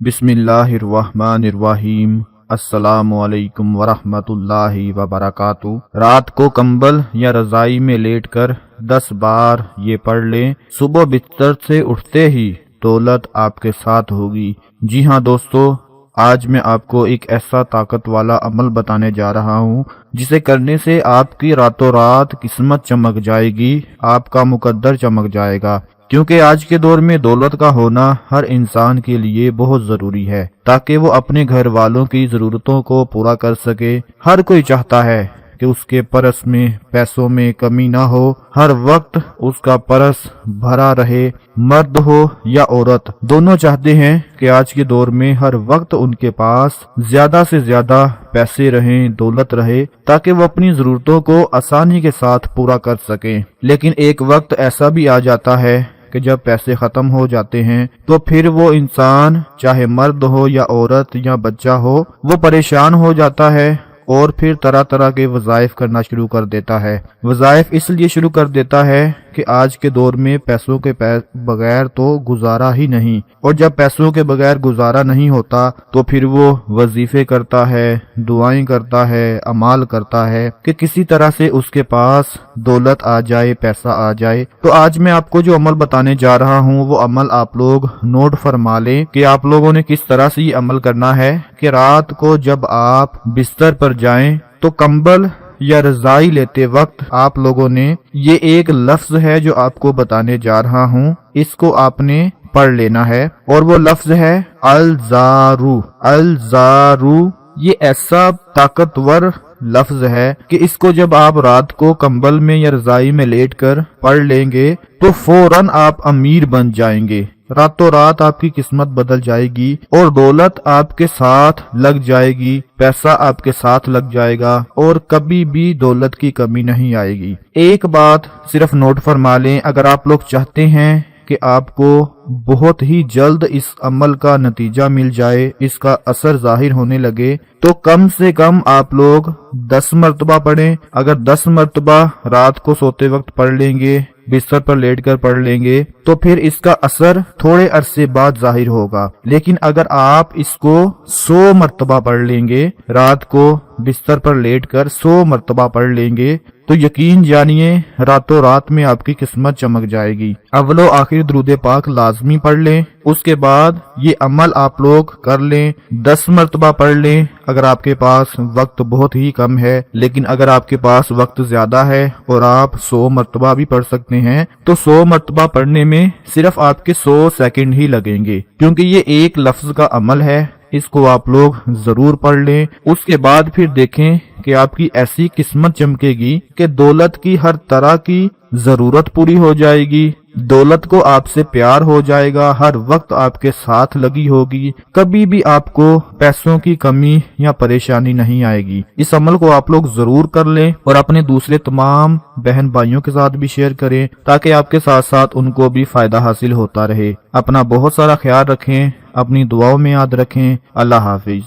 बिस्मिल्लाहिर्रहमानिर्रहीम। अस्सलामुअलैकुम वरहमतुल्लाहि वबरकातुहू। रात को कंबल या रजाई में लेटकर 10 बार ये पढ़ लें। सुबह बिस्तर से उठते ही दौलत आपके साथ होगी। जी हाँ दोस्तों, आज मैं आपको एक ऐसा ताकत वाला अमल बताने जा रहा हूँ जिसे करने से आपकी रातों रात किस्मत चमक जाएगी, आपका मुकद्दर चमक जाएगा। क्योंकि आज के दौर में दौलत का होना हर इंसान के लिए बहुत जरूरी है ताकि वो अपने घर वालों की जरूरतों को पूरा कर सके। हर कोई चाहता है कि उसके पर्स में पैसों में कमी ना हो, हर वक्त उसका पर्स भरा रहे। मर्द हो या औरत, दोनों चाहते हैं कि आज के दौर में हर वक्त उनके पास ज्यादा से ज्यादा पैसे रहें, दौलत रहे, ताकि वो अपनी जरूरतों को आसानी के साथ पूरा कर सकें। लेकिन एक वक्त ऐसा भी आ जाता है कि जब पैसे खत्म हो जाते हैं तो फिर वो इंसान, चाहे मर्द हो या औरत या बच्चा हो, वो परेशान हो जाता है और फिर तरह तरह के वज़ाइफ करना शुरू कर देता है। वज़ाइफ इसलिए शुरू कर देता है कि आज के दौर में पैसों के बगैर तो गुजारा ही नहीं, और जब पैसों के बगैर गुजारा नहीं होता तो फिर वो वजीफे करता है, दुआएं करता है, अमाल करता है कि किसी तरह से उसके पास दौलत आ जाए, पैसा आ जाए। तो आज मैं आपको जो अमल बताने जा रहा हूँ वो अमल आप लोग नोट फरमा लें कि आप लोगों ने किस तरह से ये अमल करना है। कि रात को जब आप बिस्तर पर जाएं तो कंबल या रजाई लेते वक्त आप लोगों ने ये एक लफ्ज है जो आपको बताने जा रहा हूँ, इसको आपने पढ़ लेना है, और वो लफ्ज है अल-ज़ारू। अल-ज़ारू ये ऐसा ताकतवर लफ्ज है कि इसको जब आप रात को कंबल में या रजाई में लेटकर पढ़ लेंगे तो फौरन आप अमीर बन जाएंगे। रातों रात आपकी किस्मत बदल जाएगी और दौलत आपके साथ लग जाएगी, पैसा आपके साथ लग जाएगा और कभी भी दौलत की कमी नहीं आएगी। एक बात सिर्फ नोट फरमा लें, अगर आप लोग चाहते हैं कि आपको बहुत ही जल्द इस अमल का नतीजा मिल जाए, इसका असर जाहिर होने लगे, तो कम से कम आप लोग 10 मरतबा पढ़ें। अगर 10 मरतबा रात को सोते वक्त पढ़ लेंगे, बिस्तर पर लेटकर पढ़ लेंगे, तो फिर इसका असर थोड़े अरसे बाद जाहिर होगा। लेकिन अगर आप इसको 100 मरतबा पढ़ लेंगे, रात को बिस्तर पर लेटकर 100 मरतबा पढ़ लेंगे, तो यकीन जानिए रातों रात में आपकी किस्मत चमक जाएगी। अव्वलो आखिर दुरूद पाक लाजमी पढ़ लें, उसके बाद ये अमल आप लोग कर लें, 10 मरतबा पढ़ लें। अगर आपके पास वक्त बहुत ही कम है, लेकिन अगर आपके पास वक्त ज्यादा है और आप 100 मरतबा भी पढ़ सकते हैं, तो 100 मरतबा पढ़ने में सिर्फ आपके 100 सेकंड ही लगेंगे, क्योंकि ये एक लफ्ज का अमल है। इसको आप लोग जरूर पढ़ लें। उसके बाद फिर देखें कि आपकी ऐसी किस्मत चमकेगी कि दौलत की हर तरह की जरूरत पूरी हो जाएगी, दौलत को आपसे प्यार हो जाएगा, हर वक्त आपके साथ लगी होगी, कभी भी आपको पैसों की कमी या परेशानी नहीं आएगी। इस अमल को आप लोग जरूर कर लें और अपने दूसरे तमाम बहन भाइयों के साथ भी शेयर करें ताकि आपके साथ साथ उनको भी फायदा हासिल होता रहे। अपना बहुत सारा ख्याल रखें, अपनी दुआओं में याद रखें। अल्लाह हाफिज।